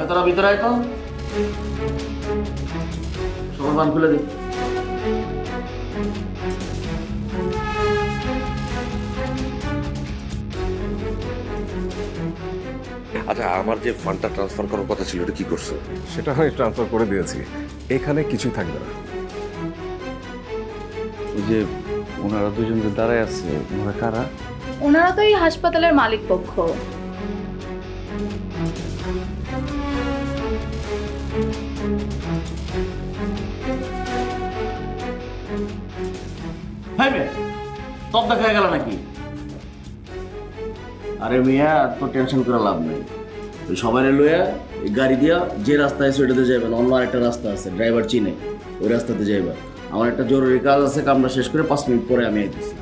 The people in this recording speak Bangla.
তোরা ভিতরে আয় তো, সবার বান খুলে দে। আচ্ছা, আমার যে ফান্ডটা ট্রান্সফার করার কথা ছিল এটা কি করছো? সেটা আমি ট্রান্সফার করে দিয়েছি, এখানে কিছুই থাকবে না। ওই যে ওনারা দুজন যে দাঁড়ায় আছে, ওনারা কারা? ওনারা তো এই হাসপাতালের মালিক পক্ষ। হ্যাঁ মেয়ে, সব দেখা গেল নাকি? আরে মিয়া, তো টেনশন করে লাভ নেই। ওই সবাই লইয়া এই গাড়ি দিয়া যে রাস্তা আছে ওইটাতে যাবেন, অন্য আরেকটা রাস্তা আছে, ড্রাইভার চিনে, ওই রাস্তাতে যাইবা। আমার একটা জরুরি কাজ আছে, কামটা শেষ করে 5 মিনিট পরে আমি আইতেছি।